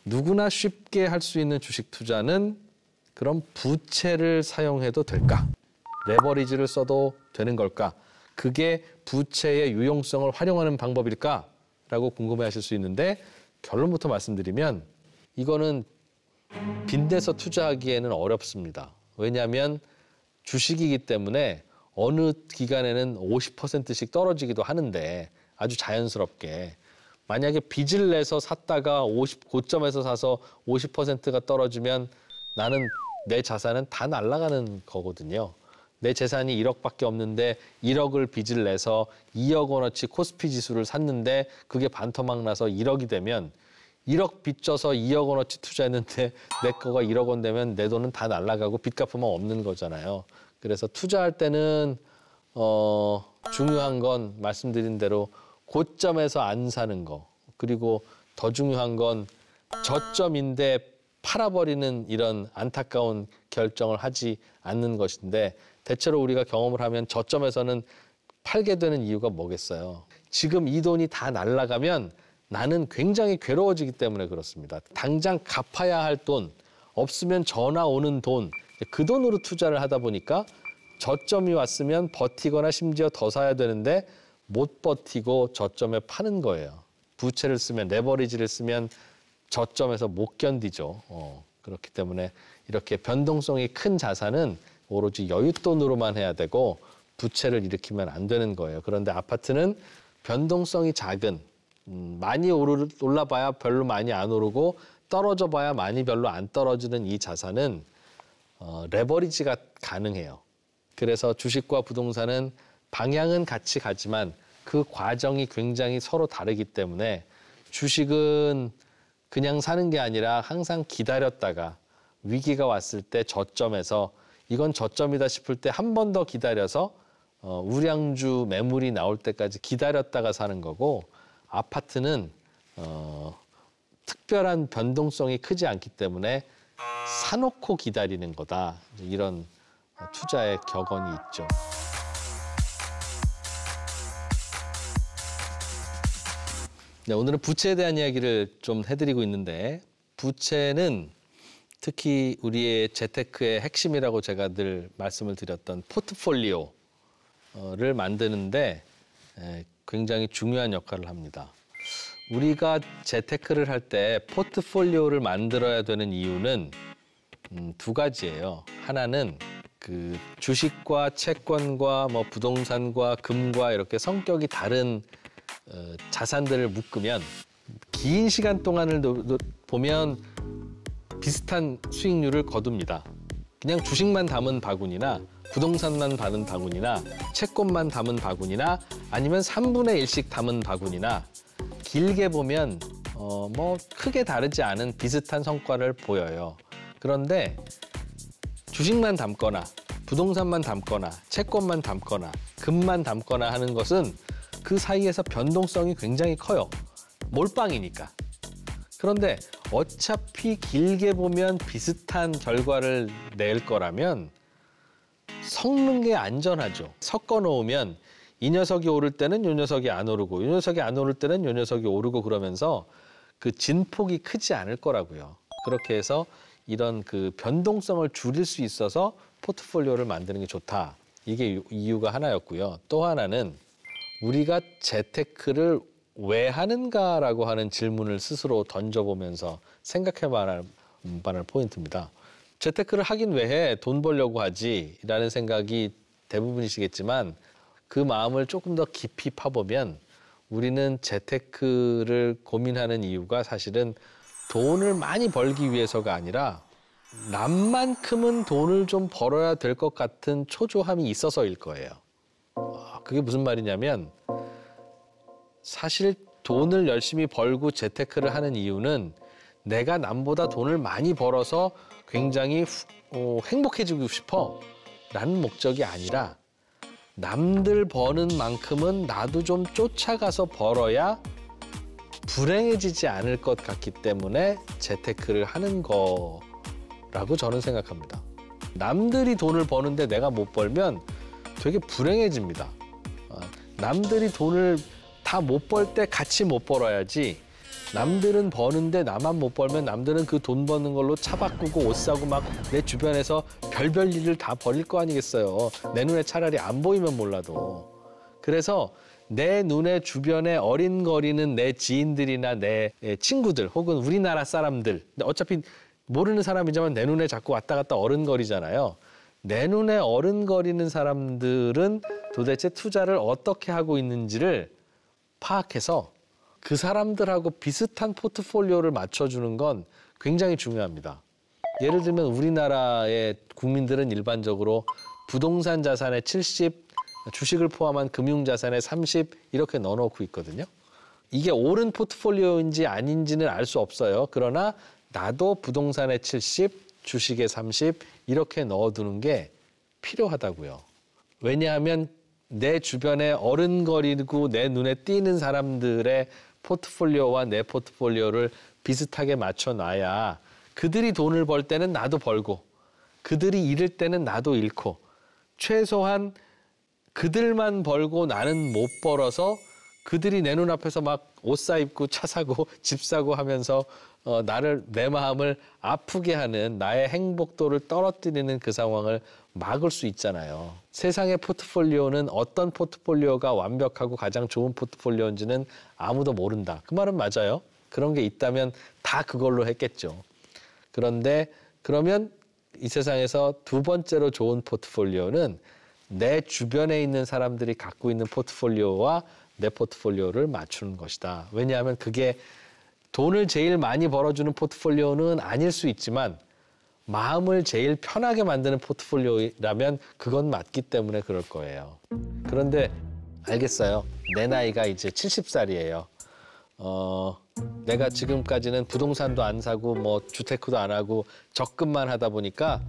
누구나 쉽게 할 수 있는 주식 투자는 그럼 부채를 사용해도 될까? 레버리지를 써도 되는 걸까? 그게 부채의 유용성을 활용하는 방법일까? 라고 궁금해하실 수 있는데 결론부터 말씀드리면 이거는 빚내서 투자하기에는 어렵습니다. 왜냐하면 주식이기 때문에 어느 기간에는 50%씩 떨어지기도 하는데 아주 자연스럽게 만약에 빚을 내서 샀다가 고점에서 사서 50%가 떨어지면 나는 내 자산은 다 날아가는 거거든요. 내 재산이 1억밖에 없는데 1억을 빚을 내서 2억 원어치 코스피 지수를 샀는데 그게 반토막 나서 1억이 되면 1억 빚져서 2억 원어치 투자했는데 내 거가 1억 원 되면 내 돈은 다 날아가고 빚 갚으면 없는 거잖아요. 그래서 투자할 때는 중요한 건 말씀드린 대로 고점에서 안 사는 거. 그리고 더 중요한 건 저점인데 팔아버리는 이런 안타까운 결정을 하지 않는 것인데 대체로 우리가 경험을 하면 저점에서는 팔게 되는 이유가 뭐겠어요. 지금 이 돈이 다 날아가면 나는 굉장히 괴로워지기 때문에 그렇습니다. 당장 갚아야 할 돈, 없으면 전화 오는 돈, 그 돈으로 투자를 하다 보니까 저점이 왔으면 버티거나 심지어 더 사야 되는데 못 버티고 저점에 파는 거예요. 부채를 쓰면, 레버리지를 쓰면 저점에서 못 견디죠. 그렇기 때문에 이렇게 변동성이 큰 자산은 오로지 여윳돈으로만 해야 되고 부채를 일으키면 안 되는 거예요. 그런데 아파트는 변동성이 작은, 많이 올라봐야 별로 많이 안 오르고 떨어져 봐야 많이 별로 안 떨어지는 이 자산은 레버리지가 가능해요. 그래서 주식과 부동산은 방향은 같이 가지만 그 과정이 굉장히 서로 다르기 때문에 주식은 그냥 사는 게 아니라 항상 기다렸다가 위기가 왔을 때 저점에서 이건 저점이다 싶을 때 한 번 더 기다려서 우량주 매물이 나올 때까지 기다렸다가 사는 거고 아파트는 특별한 변동성이 크지 않기 때문에 사놓고 기다리는 거다. 이런 투자의 격언이 있죠. 네, 오늘은 부채에 대한 이야기를 좀 해드리고 있는데 부채는 특히 우리의 재테크의 핵심이라고 제가 늘 말씀을 드렸던 포트폴리오를 만드는데 굉장히 중요한 역할을 합니다. 우리가 재테크를 할 때 포트폴리오를 만들어야 되는 이유는 두 가지예요. 하나는 그 주식과 채권과 뭐 부동산과 금과 이렇게 성격이 다른 자산들을 묶으면 긴 시간 동안을 보면 비슷한 수익률을 거둡니다. 그냥 주식만 담은 바구니나 부동산만 담은 바구니나 채권만 담은 바구니나 아니면 3분의 1씩 담은 바구니나 길게 보면 뭐 크게 다르지 않은 비슷한 성과를 보여요. 그런데 주식만 담거나 부동산만 담거나 채권만 담거나 금만 담거나 하는 것은 그 사이에서 변동성이 굉장히 커요. 몰빵이니까. 그런데 어차피 길게 보면 비슷한 결과를 낼 거라면 섞는 게 안전하죠. 섞어 놓으면 이 녀석이 오를 때는 이 녀석이 안 오르고 이 녀석이 안 오를 때는 이 녀석이 오르고 그러면서 그 진폭이 크지 않을 거라고요. 그렇게 해서 이런 그 변동성을 줄일 수 있어서 포트폴리오를 만드는 게 좋다. 이게 이유가 하나였고요. 또 하나는 우리가 재테크를 왜 하는가라고 하는 질문을 스스로 던져보면서 생각해봐야 할 포인트입니다. 재테크를 하긴 왜 해? 돈 벌려고 하지라는 생각이 대부분이시겠지만 그 마음을 조금 더 깊이 파보면 우리는 재테크를 고민하는 이유가 사실은 돈을 많이 벌기 위해서가 아니라 남만큼은 돈을 좀 벌어야 될 것 같은 초조함이 있어서일 거예요. 그게 무슨 말이냐면 사실 돈을 열심히 벌고 재테크를 하는 이유는 내가 남보다 돈을 많이 벌어서 굉장히 행복해지고 싶어 라는 목적이 아니라 남들 버는 만큼은 나도 좀 쫓아가서 벌어야 불행해지지 않을 것 같기 때문에 재테크를 하는 거라고 저는 생각합니다. 남들이 돈을 버는데 내가 못 벌면 되게 불행해집니다. 남들이 돈을 다 못 벌 때 같이 못 벌어야지 남들은 버는데 나만 못 벌면 남들은 그 돈 버는 걸로 차 바꾸고 옷 사고 막 내 주변에서 별별 일을 다 벌일 거 아니겠어요. 내 눈에 차라리 안 보이면 몰라도. 그래서 내 눈에 주변에 어린거리는 내 지인들이나 내 친구들 혹은 우리나라 사람들, 어차피 모르는 사람이지만 내 눈에 자꾸 왔다 갔다 어른거리잖아요. 내 눈에 어른거리는 사람들은 도대체 투자를 어떻게 하고 있는지를 파악해서 그 사람들하고 비슷한 포트폴리오를 맞춰주는 건 굉장히 중요합니다. 예를 들면 우리나라의 국민들은 일반적으로 부동산 자산의 70, 주식을 포함한 금융자산의 30 이렇게 넣어놓고 있거든요. 이게 옳은 포트폴리오인지 아닌지는 알 수 없어요. 그러나 나도 부동산의 70, 주식의 30 이렇게 넣어두는 게 필요하다고요. 왜냐하면 내 주변에 어른거리고 내 눈에 띄는 사람들의 포트폴리오와 내 포트폴리오를 비슷하게 맞춰놔야 그들이 돈을 벌 때는 나도 벌고 그들이 잃을 때는 나도 잃고 최소한 그들만 벌고 나는 못 벌어서 그들이 내 눈앞에서 막 옷 사입고 차 사고 집 사고 하면서 내 마음을 아프게 하는 나의 행복도를 떨어뜨리는 그 상황을 막을 수 있잖아요. 세상의 포트폴리오는 어떤 포트폴리오가 완벽하고 가장 좋은 포트폴리오인지는 아무도 모른다. 그 말은 맞아요. 그런 게 있다면 다 그걸로 했겠죠. 그런데 그러면 이 세상에서 두 번째로 좋은 포트폴리오는 내 주변에 있는 사람들이 갖고 있는 포트폴리오와 내 포트폴리오를 맞추는 것이다. 왜냐하면 그게 돈을 제일 많이 벌어주는 포트폴리오는 아닐 수 있지만 마음을 제일 편하게 만드는 포트폴리오라면 그건 맞기 때문에 그럴 거예요. 그런데 알겠어요. 내 나이가 이제 70살이에요. 내가 지금까지는 부동산도 안 사고 뭐 주테크도 안 하고 적금만 하다 보니까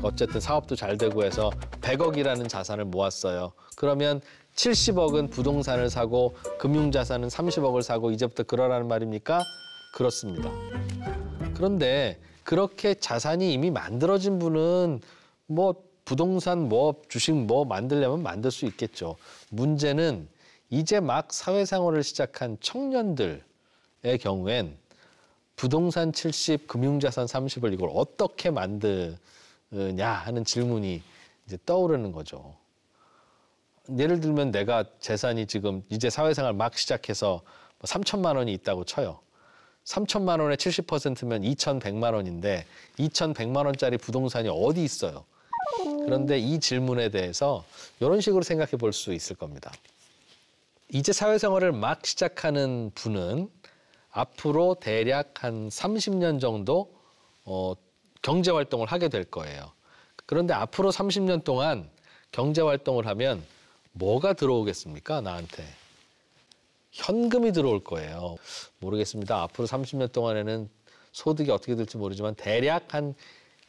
어쨌든 사업도 잘 되고 해서 100억이라는 자산을 모았어요. 그러면 70억은 부동산을 사고 금융자산은 30억을 사고 이제부터 그러라는 말입니까? 그렇습니다. 그런데 그렇게 자산이 이미 만들어진 분은 뭐 부동산 뭐 주식 뭐 만들려면 만들 수 있겠죠. 문제는 이제 막 사회생활을 시작한 청년들의 경우엔 부동산 70, 금융자산 30을 이걸 어떻게 만드냐 하는 질문이 이제 떠오르는 거죠. 예를 들면 내가 재산이 지금 이제 사회생활 막 시작해서 3천만 원이 있다고 쳐요. 3천만 원의 70%면 2,100만 원인데 2,100만 원짜리 부동산이 어디 있어요? 그런데 이 질문에 대해서 이런 식으로 생각해 볼 수 있을 겁니다. 이제 사회생활을 막 시작하는 분은 앞으로 대략 한 30년 정도 경제활동을 하게 될 거예요. 그런데 앞으로 30년 동안 경제활동을 하면 뭐가 들어오겠습니까? 나한테. 현금이 들어올 거예요. 모르겠습니다. 앞으로 30년 동안에는 소득이 어떻게 될지 모르지만 대략 한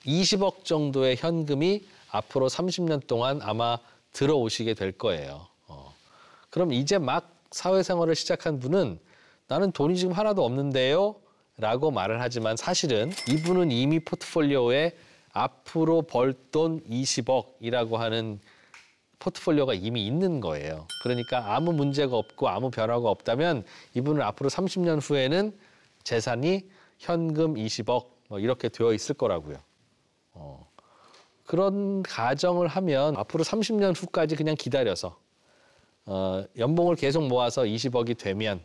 20억 정도의 현금이 앞으로 30년 동안 아마 들어오시게 될 거예요. 그럼 이제 막 사회생활을 시작한 분은 나는 돈이 지금 하나도 없는데요? 라고 말을 하지만 사실은 이분은 이미 포트폴리오에 앞으로 벌 돈 20억이라고 하는 포트폴리오가 이미 있는 거예요. 그러니까 아무 문제가 없고 아무 변화가 없다면 이분은 앞으로 30년 후에는 재산이 현금 20억 뭐 이렇게 되어 있을 거라고요. 그런 가정을 하면 앞으로 30년 후까지 그냥 기다려서 연봉을 계속 모아서 20억이 되면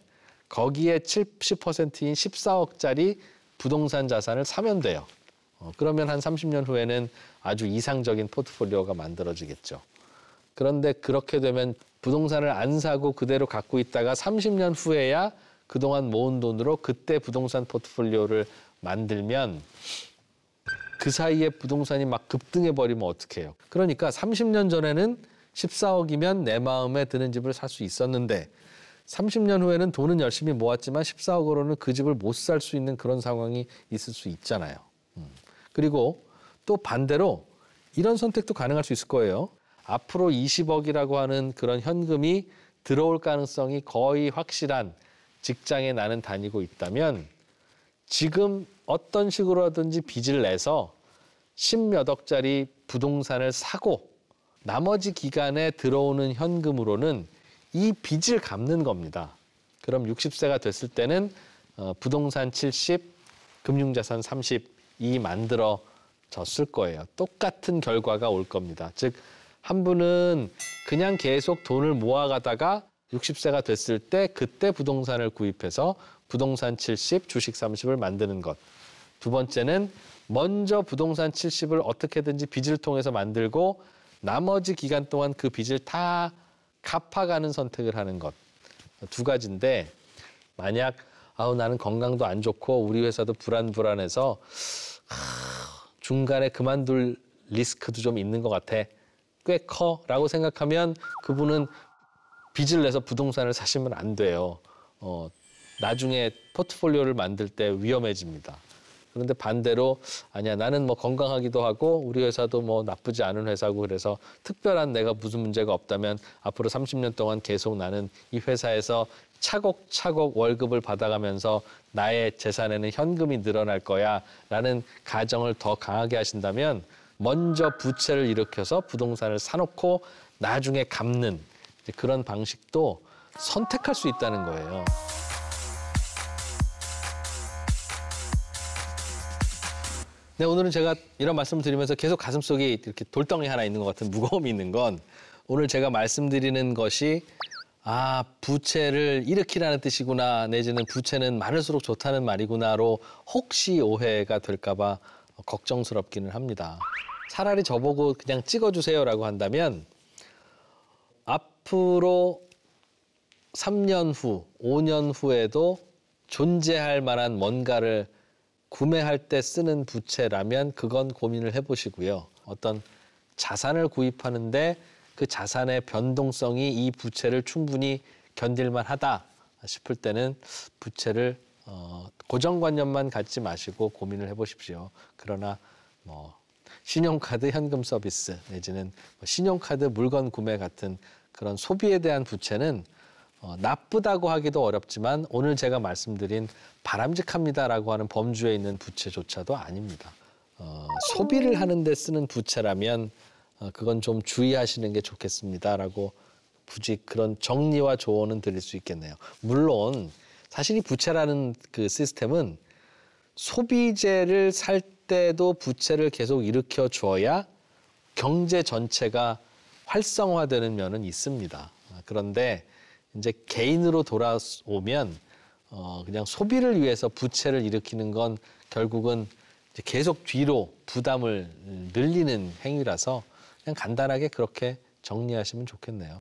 거기에 70%인 14억짜리 부동산 자산을 사면 돼요. 그러면 한 30년 후에는 아주 이상적인 포트폴리오가 만들어지겠죠. 그런데 그렇게 되면 부동산을 안 사고 그대로 갖고 있다가 30년 후에야 그동안 모은 돈으로 그때 부동산 포트폴리오를 만들면 그 사이에 부동산이 막 급등해버리면 어떡해요. 그러니까 30년 전에는 14억이면 내 마음에 드는 집을 살 수 있었는데 30년 후에는 돈은 열심히 모았지만 14억으로는 그 집을 못 살 수 있는 그런 상황이 있을 수 있잖아요. 그리고 또 반대로 이런 선택도 가능할 수 있을 거예요. 앞으로 20억이라고 하는 그런 현금이 들어올 가능성이 거의 확실한 직장에 나는 다니고 있다면 지금 어떤 식으로든지 빚을 내서 10몇 억짜리 부동산을 사고 나머지 기간에 들어오는 현금으로는 이 빚을 갚는 겁니다. 그럼 60세가 됐을 때는 부동산 70, 금융자산 30이 만들어졌을 거예요. 똑같은 결과가 올 겁니다. 즉, 한 분은 그냥 계속 돈을 모아가다가 60세가 됐을 때 그때 부동산을 구입해서 부동산 70, 주식 30을 만드는 것. 두 번째는 먼저 부동산 70을 어떻게든지 빚을 통해서 만들고 나머지 기간 동안 그 빚을 다 갚아가는 선택을 하는 것. 두 가지인데 만약 나는 건강도 안 좋고 우리 회사도 불안해서 중간에 그만둘 리스크도 좀 있는 것 같아. 꽤 커라고 생각하면 그분은 빚을 내서 부동산을 사시면 안 돼요. 나중에 포트폴리오를 만들 때 위험해집니다. 그런데 반대로 아니야 나는 뭐 건강하기도 하고 우리 회사도 뭐 나쁘지 않은 회사고 그래서 특별한 내가 무슨 문제가 없다면 앞으로 30년 동안 계속 나는 이 회사에서 차곡차곡 월급을 받아가면서 나의 재산에는 현금이 늘어날 거야 라는 가정을 더 강하게 하신다면 먼저 부채를 일으켜서 부동산을 사놓고 나중에 갚는 그런 방식도 선택할 수 있다는 거예요. 네, 오늘은 제가 이런 말씀을 드리면서 계속 가슴속에 이렇게 돌덩이 하나 있는 것 같은 무거움이 있는 건 오늘 제가 말씀드리는 것이 부채를 일으키라는 뜻이구나 내지는 부채는 많을수록 좋다는 말이구나로 혹시 오해가 될까 봐 걱정스럽기는 합니다. 차라리 저보고 그냥 찍어주세요라고 한다면 앞으로 3년 후, 5년 후에도 존재할 만한 뭔가를 구매할 때 쓰는 부채라면 그건 고민을 해보시고요. 어떤 자산을 구입하는데 그 자산의 변동성이 이 부채를 충분히 견딜만 하다 싶을 때는 부채를 고정관념만 갖지 마시고 고민을 해보십시오. 그러나 신용카드 현금 서비스 내지는 신용카드 물건 구매 같은 그런 소비에 대한 부채는 나쁘다고 하기도 어렵지만 오늘 제가 말씀드린 바람직합니다라고 하는 범주에 있는 부채조차도 아닙니다. 소비를 하는 데 쓰는 부채라면 그건 좀 주의하시는 게 좋겠습니다라고 굳이 그런 정리와 조언은 드릴 수 있겠네요. 물론 사실 이 부채라는 그 시스템은 소비재를 살 때도 부채를 계속 일으켜 줘야 경제 전체가 활성화되는 면은 있습니다. 그런데 이제 개인으로 돌아오면 그냥 소비를 위해서 부채를 일으키는 건 결국은 이제 계속 뒤로 부담을 늘리는 행위라서 그냥 간단하게 그렇게 정리하시면 좋겠네요.